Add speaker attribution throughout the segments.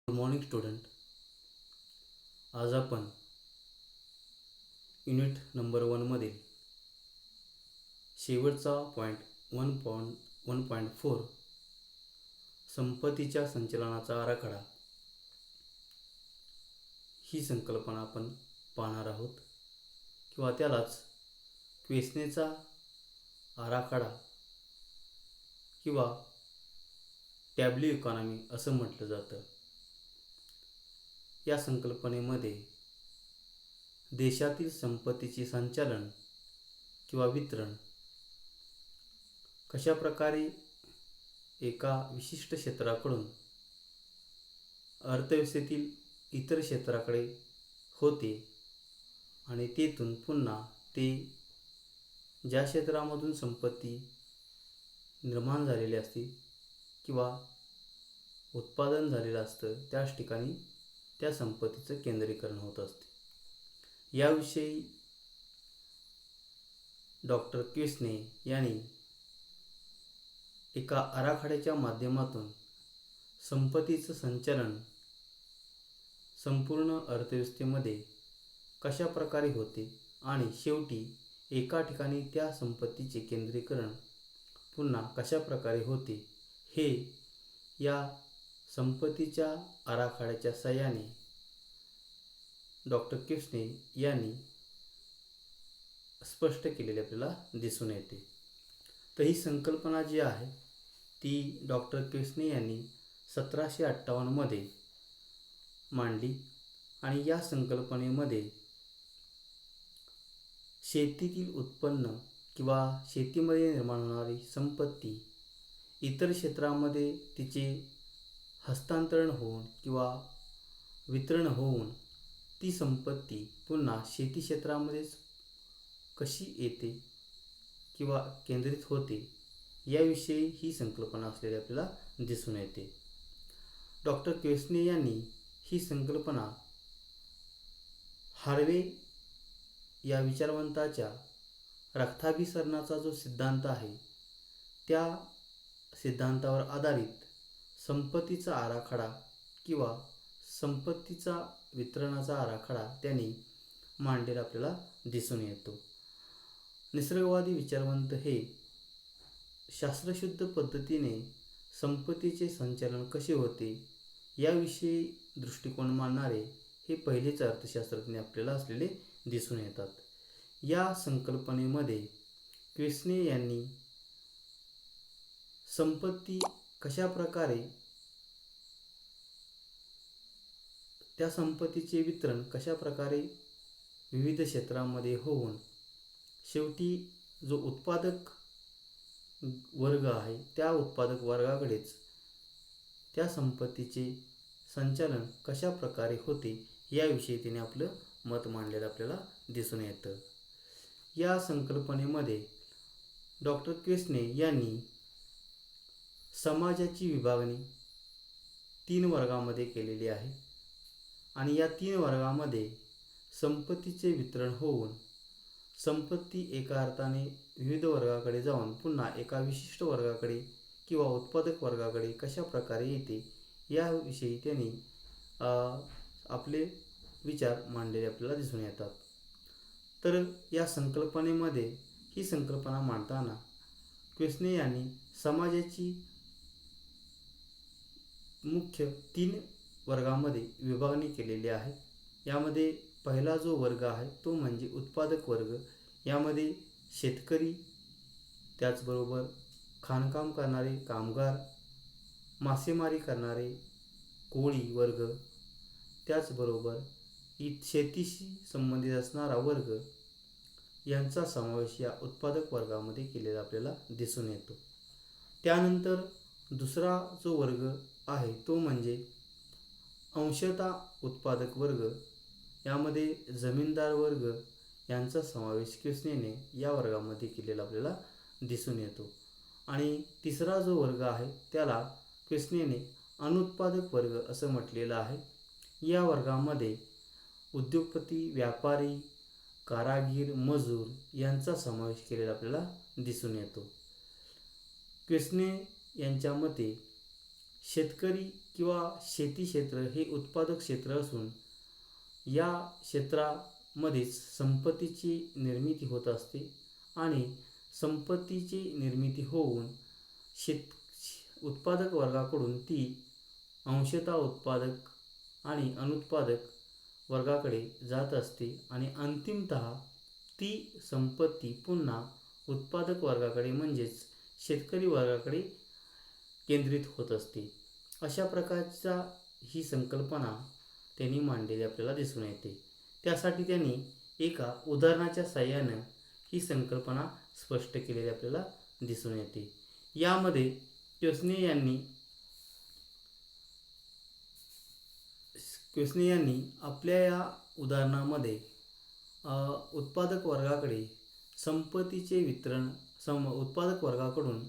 Speaker 1: Good morning student. आज आपण unit number 1मधील शेवटचा पॉईंट 1.4 संपत्तीच्या संचलनाचा आराखडा ही संकल्पना आपण पाहणार आहोत, किंवा त्यालाच क्वेस्नेचा आराखडा किंवा टॅब्ल्यू इकॉनॉमी असं म्हटलं जातं. या संकल्पनेमध्ये देशातील संपत्तीचे संचालन किंवा वितरण कशा प्रकारे एका विशिष्ट क्षेत्राकडून अर्थव्यवस्थेतील इतर क्षेत्राकडे होते आणि तेथून पुन्हा ते ज्या क्षेत्रामधून संपत्ती निर्माण झालेली असते किंवा उत्पादन झालेलं असतं त्याच ठिकाणी त्या संपत्तीचं केंद्रीकरण होत असते. याविषयी डॉक्टर क्वेस्ने यांनी एका आराखड्याच्या माध्यमातून संपत्तीचं संचलन संपूर्ण अर्थव्यवस्थेमध्ये कशा प्रकारे होते आणि शेवटी एका ठिकाणी त्या संपत्तीचे केंद्रीकरण पुन्हा कशा प्रकारे होते हे या संपत्तीच्या आराखड्याच्या साहाय्याने डॉक्टर क्वेस्ने यांनी स्पष्ट केलेले आपल्याला दिसून येते. तर ही संकल्पना जी आहे ती डॉक्टर क्वेस्ने यांनी 1758मध्ये मांडली आणि या संकल्पनेमध्ये शेतीतील उत्पन्न किंवा शेतीमध्ये निर्माण होणारी संपत्ती इतर क्षेत्रामध्ये तिचे हस्तांतरण होऊन किंवा वितरण होऊन ती संपत्ती पुन्हा शेती क्षेत्रामध्येच कशी येते किंवा केंद्रित होते याविषयी ही संकल्पना असलेली आपल्याला दिसून येते. डॉक्टर क्वेस्ने यांनी ही संकल्पना हार्वे या विचारवंताच्या रक्ताभिसरणाचा जो सिद्धांत आहे त्या सिद्धांतावर आधारित संपत्तीचा आराखडा किंवा संपत्तीचा वितरणाचा आराखडा त्यांनी मांडलेला आपल्याला दिसून येतो. निसर्गवादी विचारवंत हे शास्त्रशुद्ध पद्धतीने संपत्तीचे संचालन कसे होते याविषयी दृष्टिकोन मांडणारे हे पहिलेच अर्थशास्त्रज्ञ आपल्याला असलेले दिसून येतात. या संकल्पनेमध्ये क्वेस्ने यांनी संपत्ती कशा प्रकारे त्या संपत्तीचे वितरण कशा प्रकारे विविध क्षेत्रामध्ये होऊन शेवटी जो उत्पादक वर्ग आहे त्या उत्पादक वर्गाकडेच त्या संपत्तीचे संचालन कशा प्रकारे होते याविषयी तिने आपलं मत मांडलेलं आपल्याला दिसून येतं. या संकल्पनेमध्ये डॉक्टर क्वेस्ने यांनी समाजाची विभागणी 3 वर्गामध्ये केलेली आहे आणि या 3 वर्गामध्ये संपत्तीचे वितरण होऊन संपत्ती एका अर्थाने विविध वर्गाकडे जाऊन पुन्हा एका विशिष्ट वर्गाकडे किंवा उत्पादक वर्गाकडे कशा प्रकारे येते याविषयी त्यांनी आपले विचार मांडलेले आपल्याला दिसून येतात. तर या संकल्पनेमध्ये ही संकल्पना मांडताना क्वेस्ने यांनी समाजाची मुख्य 3 वर्गामध्ये विभागणी केलेली आहे. यामध्ये पहिला जो वर्ग आहे तो म्हणजे उत्पादक वर्ग. यामध्ये शेतकरी, त्याचबरोबर खाणकाम करणारे कामगार, मासेमारी करणारे कोळी वर्ग, त्याचबरोबर शेतीशी संबंधित असणारा वर्ग यांचा समावेश या उत्पादक वर्गामध्ये केलेला आपल्याला दिसून येतो. त्यानंतर दुसरा जो वर्ग आहे तो म्हणजे अंशतः उत्पादक वर्ग. यामध्ये जमीनदार वर्ग यांचा समावेश क्वेस्नेने या वर्गामध्ये केलेला आपल्याला दिसून येतो. आणि तिसरा जो वर्ग आहे त्याला क्वेस्नेने अनुत्पादक वर्ग असं म्हटलेलं आहे. या वर्गामध्ये उद्योगपती, व्यापारी, कारागीर, मजूर यांचा समावेश केलेला आपल्याला दिसून येतो. क्वेस्ने यांच्या मते शेतकरी किंवा शेती क्षेत्र हे उत्पादक क्षेत्र असून या क्षेत्रामध्येच संपत्तीची निर्मिती होत असते आणि संपत्तीची निर्मिती होऊन उत्पादक वर्गाकडून ती अंशतः उत्पादक आणि अनुत्पादक वर्गाकडे जात असते आणि अंतिमतः ती संपत्ती पुन्हा उत्पादक वर्गाकडे म्हणजेच शेतकरी वर्गाकडे केंद्रित होत असते. अशा प्रकारचा ही संकल्पना त्यांनी मांडलेली आपल्याला दिसून येते. त्यासाठी त्यांनी एका उदाहरणाच्या साहाय्यानं ही संकल्पना स्पष्ट केलेली आपल्याला दिसून येते. यामध्ये क्वेस्ने यांनी आपल्या या उदाहरणामध्ये उत्पादक वर्गाकडे संपत्तीचे वितरण उत्पादक वर्गाकडून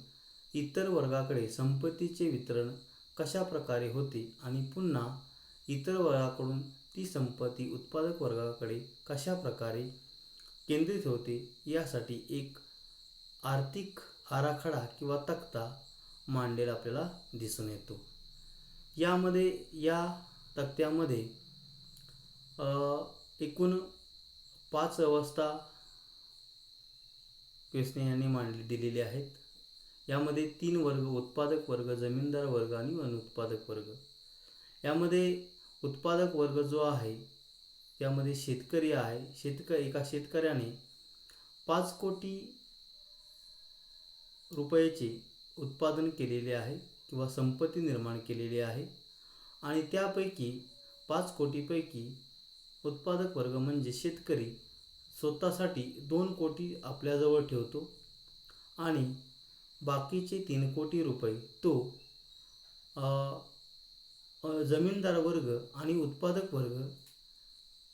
Speaker 1: इतर वर्गाकडे संपत्तीचे वितरण कशा प्रकारे होते आणि पुन्हा इतर वर्गाकडून ती संपत्ती उत्पादक वर्गाकडे कशा प्रकारे केंद्रित होते यासाठी एक आर्थिक आराखडा किंवा तक्ता मांडलेला आपल्याला दिसून येतो. यामध्ये या तक्त्यामध्ये एकूण 5 अवस्था क्वेस्ने यांनी दिलेली आहेत. यामध्ये 3 वर्ग, उत्पादक वर्ग, जमीनदार वर्ग आणि अनुत्पादक वर्ग. यामध्ये उत्पादक वर्ग जो आहे त्यामध्ये शेतकरी आहे. एका शेतकऱ्याने 5 कोटी रुपयाचे उत्पादन केलेले आहे किंवा संपत्ती निर्माण केलेली आहे आणि त्यापैकी 5 कोटीपैकी उत्पादक वर्ग म्हणजे शेतकरी स्वतःसाठी 2 कोटी आपल्याजवळ ठेवतो आणि बाकीचे 3 कोटी रुपये तो जमीनदार वर्ग आणि उत्पादक वर्ग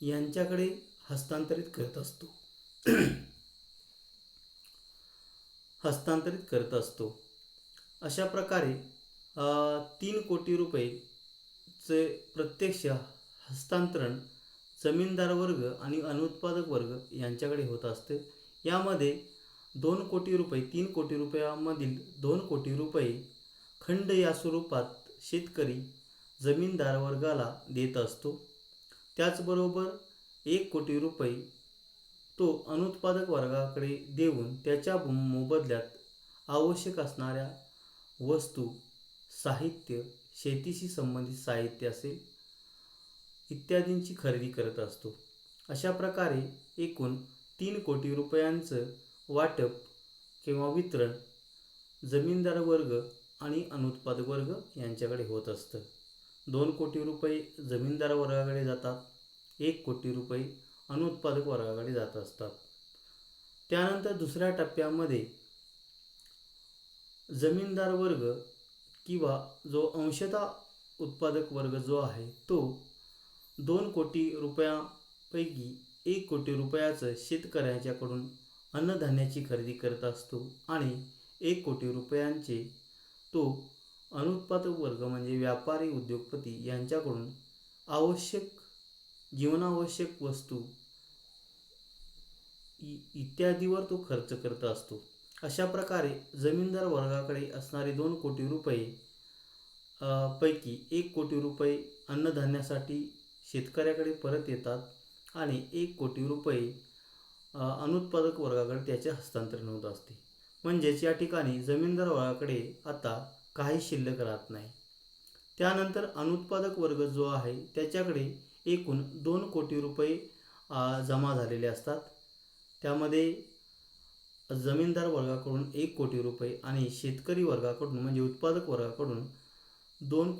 Speaker 1: यांच्याकडे हस्तांतरित करत असतो. अशा प्रकारे 3 कोटी रुपयेचे प्रत्यक्ष हस्तांतरण जमीनदार वर्ग आणि अनुत्पादक वर्ग यांच्याकडे होत असते. यामध्ये 2 कोटी रुपये, 3 कोटी रुपयामधील 2 कोटी रुपये खंड या स्वरूपात शेतकरी जमीनदार वर्गाला देत असतो. त्याचबरोबर 1 कोटी रुपये तो अनुत्पादक वर्गाकडे देऊन त्याच्या मोबदल्यात आवश्यक असणाऱ्या वस्तू, साहित्य, शेतीशी संबंधित साहित्य असेल इत्यादींची खरेदी करत असतो. अशा प्रकारे एकूण 3 कोटी रुपयांचं वाटप किंवा वितरण जमीनदार वर्ग आणि अनुत्पादक वर्ग यांच्याकडे होत असतं. 2 कोटी रुपये जमीनदार वर्गाकडे जातात, 1 कोटी रुपये अनुत्पादक वर्गाकडे जात असतात. त्यानंतर दुसऱ्या टप्प्यामध्ये जमीनदार वर्ग किंवा जो अंशतः उत्पादक वर्ग जो आहे तो 2 कोटी रुपयापैकी 1 कोटी रुपयाचं शेतकऱ्याच्याकडून अन्नधान्याची खरेदी करत असतो आणि 1 कोटी रुपयांचे तो अनुत्पादक वर्ग म्हणजे व्यापारी, उद्योगपती यांच्याकडून जीवनावश्यक वस्तू इत्यादीवर तो खर्च करत असतो. अशा प्रकारे जमीनदार वर्गाकडे असणारे 2 कोटी रुपये पैकी 1 कोटी रुपये अन्नधान्यासाठी शेतकऱ्याकडे परत येतात आणि 1 कोटी रुपये अनुत्पादक वर्गाकडे त्याचे हस्तांतरण होत असते. म्हणजेच या ठिकाणी जमीनदार वर्गाकडे आता काही शिल्लक राहत नाही. त्यानंतर अनुत्पादक वर्ग जो आहे त्याच्याकडे एकूण 2 कोटी रुपये जमा झालेले असतात. त्यामध्ये जमीनदार वर्गाकडून 1 कोटी रुपये आणि शेतकरी वर्गाकडून म्हणजे उत्पादक वर्गाकडून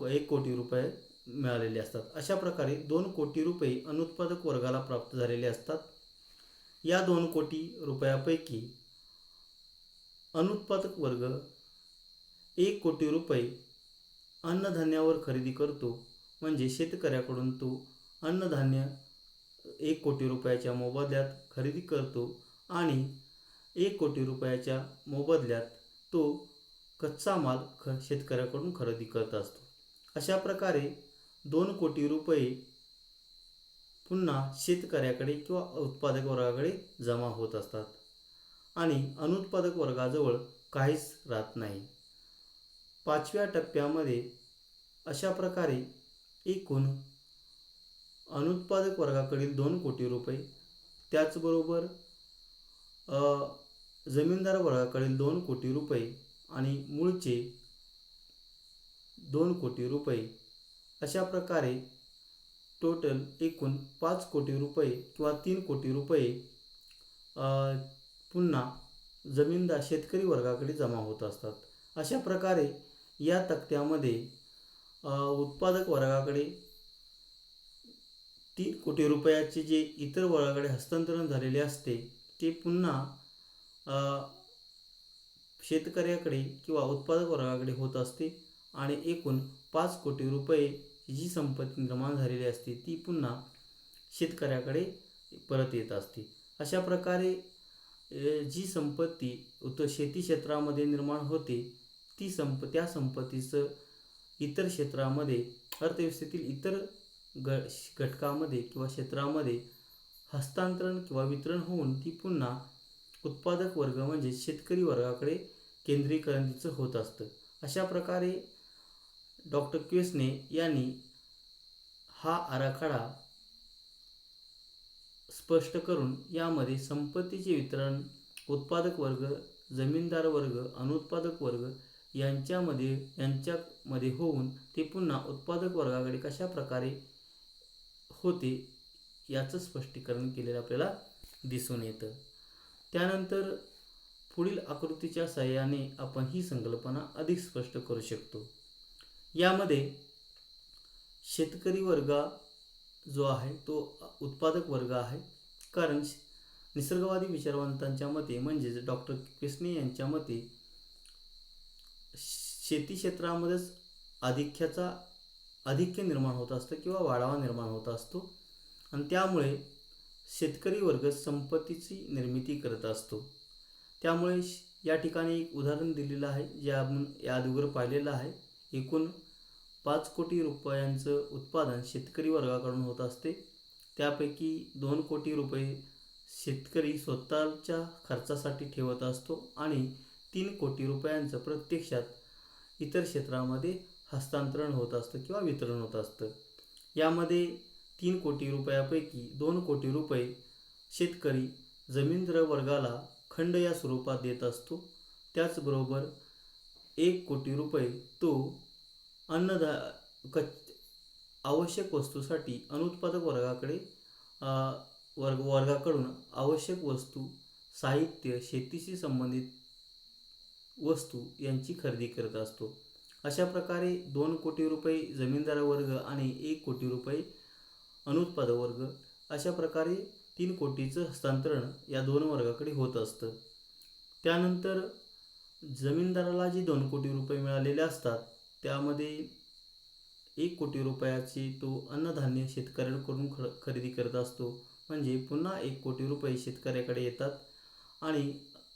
Speaker 1: 1 कोटी रुपये मिळालेले असतात. अशा प्रकारे 2 कोटी रुपये अनुत्पादक वर्गाला प्राप्त झालेले असतात. या 2 कोटी रुपयापैकी अनुत्पादक वर्ग 1 कोटी रुपये अन्नधान्यावर खरेदी करतो. म्हणजे शेतकऱ्याकडून तो अन्नधान्य 1 कोटी रुपयाच्या मोबदल्यात खरेदी करतो आणि 1 कोटी रुपयाच्या मोबदल्यात तो कच्चा माल शेतकऱ्याकडून खरेदी करत असतो. अशा प्रकारे 2 कोटी रुपये पुन्हा शेतकऱ्याकडे किंवा उत्पादक वर्गाकडे जमा होत असतात आणि अनुत्पादक वर्गाजवळ काहीच राहत नाही. 5व्या टप्प्यामध्ये अशा प्रकारे एकूण अनुत्पादक वर्गाकडील 2 कोटी रुपये, त्याचबरोबर जमीनदार वर्गाकडील 2 कोटी रुपये आणि मूळचे 2 कोटी रुपये, अशा प्रकारे टोटल एकूण 5 कोटी रुपये किंवा 3 कोटी रुपये पुन्हा जमीनदार शेतकरी वर्गाकडे जमा होत असतात. अशा प्रकारे या तक्त्यामध्ये उत्पादक वर्गाकडे 3 कोटी रुपयाचे जे इतर वर्गाकडे हस्तांतरण झालेले असते ते पुन्हा शेतकऱ्याकडे किंवा उत्पादक वर्गाकडे होत असते आणि एकूण 5 कोटी रुपये जी संपत्ती निर्माण झालेली असते ती पुन्हा शेतकऱ्याकडे परत येत असते. अशा प्रकारे जी संपत्ती शेती क्षेत्रामध्ये निर्माण होते ती त्या संपत्तीचं इतर क्षेत्रामध्ये अर्थव्यवस्थेतील इतर घटकामध्ये किंवा क्षेत्रामध्ये हस्तांतरण किंवा वितरण होऊन ती पुन्हा उत्पादक वर्ग म्हणजे शेतकरी वर्गाकडे केंद्रीकरण तिचं होत असतं. अशा प्रकारे डॉक्टर क्वेस्ने यांनी हा आराखडा स्पष्ट करून यामध्ये संपत्तीचे वितरण उत्पादक वर्ग, जमीनदार वर्ग, अनुत्पादक वर्ग यांच्यामध्ये होऊन ते पुन्हा उत्पादक वर्गाकडे कशा प्रकारे होते याचं स्पष्टीकरण केलेलं आपल्याला दिसून येतं. त्यानंतर पुढील आकृतीच्या सहाय्याने आपण ही संकल्पना अधिक स्पष्ट करू शकतो. यामध्ये शेतकरी वर्ग जो आहे तो उत्पादक वर्ग आहे, कारण निसर्गवादी विचारवंतांच्या मते म्हणजेच डॉक्टर क्वेस्ने यांच्या मते शेती क्षेत्रामध्येच आधिक्य निर्माण होत असतं किंवा वाढावा निर्माण होत असतो आणि त्यामुळे शेतकरी वर्ग संपत्तीची निर्मिती करत असतो. त्यामुळे या ठिकाणी एक उदाहरण दिलेलं आहे जे आपण या अगोदर पाहिलेलं आहे. एकूण 5 कोटी रुपयांचं उत्पादन शेतकरी वर्गाकडून होत असते. त्यापैकी 2 कोटी रुपये शेतकरी स्वतःच्या खर्चासाठी ठेवत असतो आणि 3 कोटी रुपयांचं प्रत्यक्षात इतर क्षेत्रामध्ये हस्तांतरण होत असतं किंवा वितरण होत असतं. यामध्ये 3 कोटी रुपयापैकी 2 कोटी रुपये शेतकरी जमीनदार वर्गाला खंड या स्वरूपात देत असतो. त्याचबरोबर 1 कोटी रुपये तो आवश्यक वस्तूसाठी अनुत्पादक वर्गाकडून आवश्यक वस्तू, साहित्य, शेतीशी संबंधित वस्तू यांची खरेदी करत असतो. अशा प्रकारे 2 कोटी रुपये जमीनदार वर्ग आणि 1 कोटी रुपये अनुत्पादक वर्ग, अशा प्रकारे 3 कोटीचं हस्तांतरण या 2 वर्गाकडे होत असतं. त्यानंतर जमीनदाराला जे 2 कोटी रुपये मिळालेले असतात त्यामध्ये 1 कोटी रुपयाचे तो अन्नधान्य शेतकऱ्यांकडून खरेदी करत असतो. म्हणजे पुन्हा 1 कोटी रुपये शेतकऱ्याकडे येतात आणि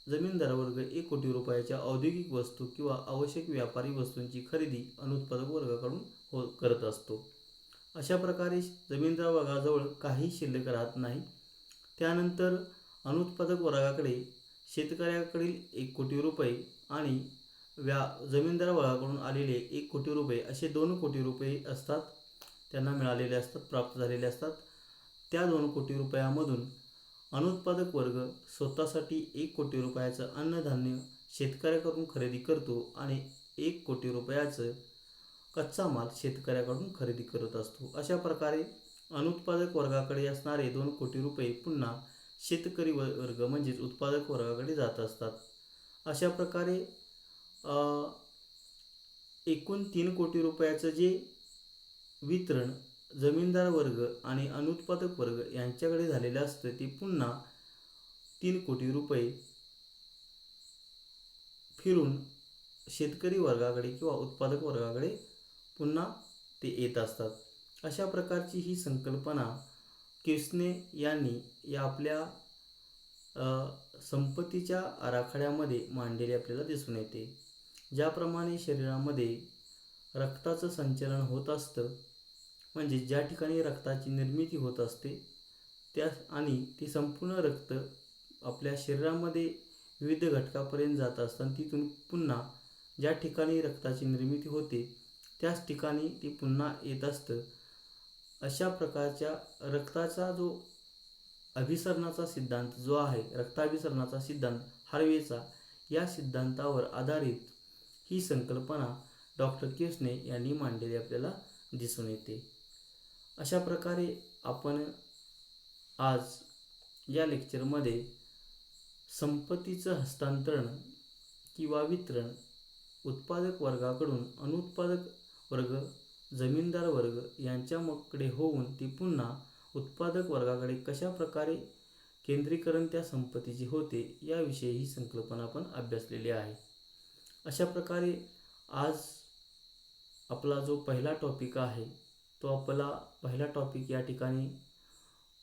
Speaker 1: जमीनदार वर्ग 1 कोटी रुपयाच्या औद्योगिक वस्तू किंवा आवश्यक व्यापारी वस्तूंची खरेदी अनुत्पादक वर्गाकडून करत असतो. अशा प्रकारे जमीनदार वर्गाजवळ काही शिल्लक राहत नाही. त्यानंतर अनुत्पादक वर्गाकडे शेतकऱ्याकडील 1 कोटी रुपये आणि जमीनदार वर्गाकडून आलेले 1 कोटी रुपये असे 2 कोटी रुपये असतात, त्यांना मिळालेले असतात, प्राप्त झालेले असतात. त्या 2 कोटी रुपयामधून अनुत्पादक वर्ग स्वतःसाठी 1 कोटी रुपयाचं अन्नधान्य शेतकऱ्याकडून खरेदी करतो आणि 1 कोटी रुपयाचं कच्चा माल शेतकऱ्याकडून खरेदी करत असतो. अशा प्रकारे अनुत्पादक वर्गाकडे असणारे 2 कोटी रुपये पुन्हा शेतकरी वर्ग म्हणजेच उत्पादक वर्गाकडे जात असतात. अशा प्रकारे एकूण 3 कोटी रुपयाचं जे वितरण जमीनदार वर्ग आणि अनुत्पादक वर्ग यांच्याकडे झालेलं असतं ते पुन्हा 3 कोटी रुपये फिरून शेतकरी वर्गाकडे किंवा उत्पादक वर्गाकडे पुन्हा ते येत असतात. अशा प्रकारची ही संकल्पना क्वेस्ने यांनी या आपल्या संपत्तीच्या आराखड्यामध्ये मांडलेली आपल्याला दिसून येते. ज्याप्रमाणे शरीरामध्ये रक्ताचं संचलन होत असतं, म्हणजे ज्या ठिकाणी रक्ताची निर्मिती होत असते आणि ते संपूर्ण रक्त आपल्या शरीरामध्ये विविध घटकापर्यंत जात असताना तिथून पुन्हा ज्या ठिकाणी रक्ताची निर्मिती होते त्याच ठिकाणी ते पुन्हा येत असतं. अशा प्रकारच्या रक्ताचा जो अभिसरणाचा सिद्धांत जो आहे, रक्ताभिसरणाचा सिद्धांत हार्वेचा, या सिद्धांतावर आधारित ही संकल्पना डॉक्टर क्युसने यांनी मांडलेली आपल्याला दिसून येते. अशा प्रकारे आपण आज या लेक्चरमध्ये संपत्तीचं हस्तांतरण किंवा वितरण उत्पादक वर्गाकडून अनुत्पादक वर्ग, जमीनदार वर्ग यांच्याकडे होऊन ती पुन्हा उत्पादक वर्गाकडे कशा प्रकारे केंद्रीकरण त्या संपत्तीचे होते याविषयी ही संकल्पना आपण अभ्यासलेली आहे. अशा प्रकारे आज आपला जो पहिला टॉपिक आहे तो आपला पहिला टॉपिक या ठिकाणी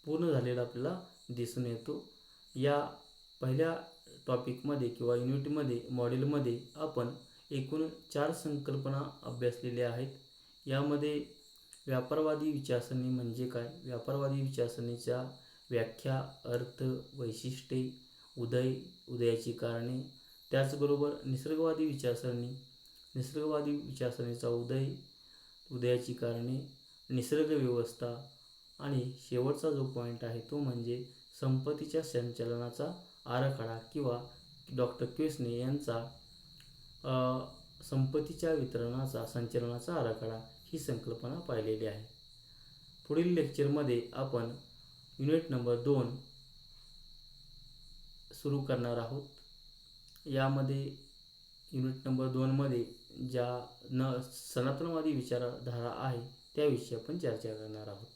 Speaker 1: पूर्ण झालेला आपल्याला दिसून येतो. या पहिल्या टॉपिकमध्ये किंवा युनिटमध्ये, मॉड्यूलमध्ये आपण एकूण 4 संकल्पना अभ्यासलेल्या आहेत. यामध्ये व्यापारवादी विचारसरणी म्हणजे काय, व्यापारवादी विचारसरणीच्या व्याख्या, अर्थ, वैशिष्ट्ये, उदयाची कारणे, त्याचबरोबर निसर्गवादी विचारसरणी, निसर्गवादी विचारसरणीचा उदयाची कारणे, निसर्ग व्यवस्था आणि शेवटचा जो पॉईंट आहे तो म्हणजे संपत्तीच्या संचलनाचा आराखडा किंवा डॉक्टर क्युसने यांचा संपत्तीच्या वितरणाचा संचलनाचा आराखडा ही संकल्पना पाहिलेली आहे. पुढील लेक्चरमध्ये आपण युनिट नंबर 2 सुरू करणार आहोत. यामध्ये युनिट नंबर 2मध्ये ज्या सनातनवादी विचारधारा आहे त्याविषयी आपण चर्चा करणार आहोत.